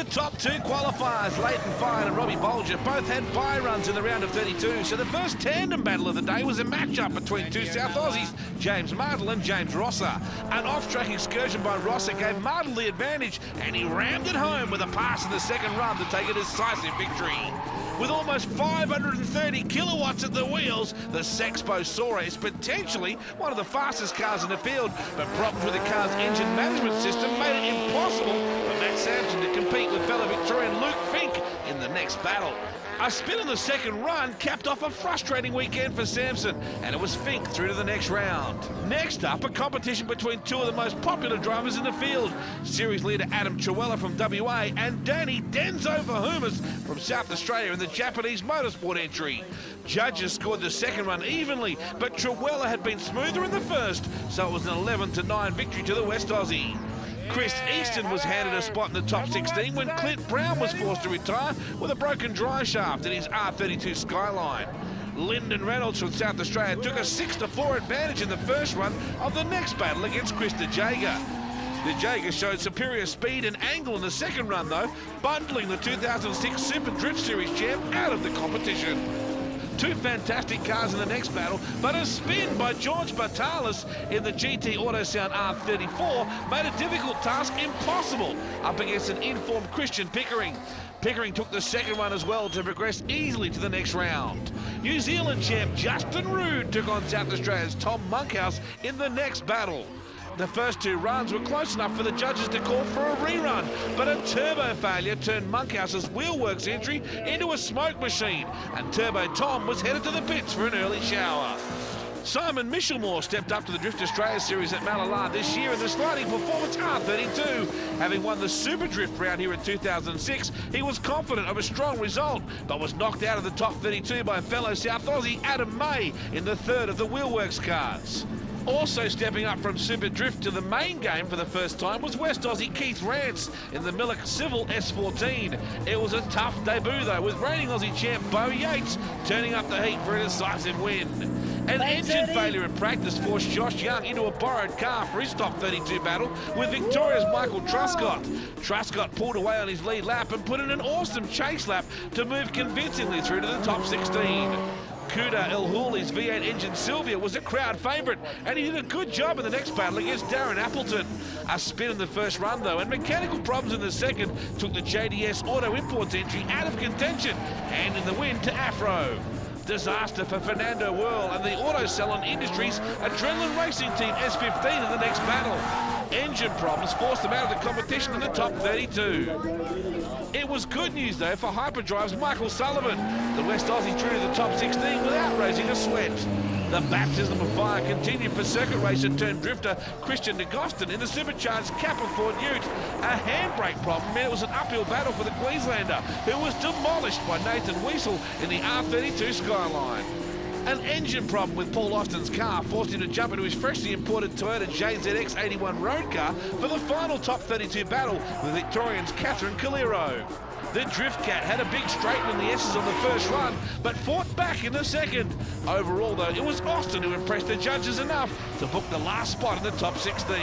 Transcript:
top two qualifiers, Leighton Fine and Robbie Bolger, both had bye runs in the round of 32, so the first tandem battle of the day was a match-up between two South Aussies, James Martle and James Rosser. An off-track excursion by Rosser gave Martle the advantage, and he rammed it home with a pass in the second run to take a decisive victory. With almost 530 kilowatts at the wheels, the Sexpo Sora is potentially one of the fastest cars in the field, but problems with the car's engine management system made it impossible for Matt Sampson to compete with fellow Victorian Luke Fink in the next battle. A spin in the second run capped off a frustrating weekend for Sampson, and it was Fink through to the next round. Next up, a competition between two of the most popular drivers in the field, series leader Adam Truella from WA and Danny Denzo Verhumas from South Australia in the Japanese motorsport entry. Judges scored the second run evenly, but Truella had been smoother in the first, so it was an 11-9 victory to the West Aussie. Chris Easton was handed a spot in the top 16 when Clint Brown was forced to retire with a broken drive shaft in his R32 Skyline. Lyndon Reynolds from South Australia took a 6-4 advantage in the first run of the next battle against Chris De Jager. De Jager showed superior speed and angle in the second run though, bundling the 2006 Super Drift Series champ out of the competition. Two fantastic cars in the next battle, but a spin by George Batalis in the GT Autosound R34 made a difficult task impossible up against an informed Christian Pickering. Pickering took the second run as well to progress easily to the next round. New Zealand champ Justin Roode took on South Australia's Tom Monkhouse in the next battle. The first two runs were close enough for the judges to call for a rerun, but a turbo failure turned Monkhouse's Wheelworks entry into a smoke machine, and Turbo Tom was headed to the pits for an early shower. Simon Michelmore stepped up to the Drift Australia Series at Mallala this year in the sliding performance R32. Having won the Super Drift round here in 2006, he was confident of a strong result, but was knocked out of the top 32 by fellow South Aussie Adam May in the third of the Wheelworks cars. Also stepping up from Super Drift to the main game for the first time was West Aussie Keith Rance in the Miller Civil S14. It was a tough debut though, with reigning Aussie champ Bo Yates turning up the heat for a decisive win. An engine failure in practice forced Josh Young into a borrowed car for his top 32 battle with Victoria's Michael Truscott. Truscott pulled away on his lead lap and put in an awesome chase lap to move convincingly through to the top 16. Kuda El Hooli's V8 engine Sylvia was a crowd favourite, and he did a good job in the next battle against Darren Appleton. A spin in the first run though, and mechanical problems in the second took the JDS Auto Imports entry out of contention, and in the win to Afro. Disaster for Fernando Whirl and the Auto Salon Industries Adrenaline Racing Team S15 in the next battle. Engine problems forced them out of the competition in the top 32. It was good news though for Hyperdrive's Michael Sullivan. The West Aussie drew to the top 16 without raising a sweat. The baptism of fire continued for circuit racer turned drifter Christian de Gostin in the supercharged Kappa Ford Ute. A handbrake problem meant it was an uphill battle for the Queenslander, who was demolished by Nathan Wiesel in the R32 Skyline. An engine problem with Paul Austin's car forced him to jump into his freshly imported Toyota JZX81 road car for the final top 32 battle with Victorians Catherine Calero. The Drift Cat had a big straighten in the S's on the first run, but fought back in the second. Overall though, it was Austin who impressed the judges enough to book the last spot in the top 16.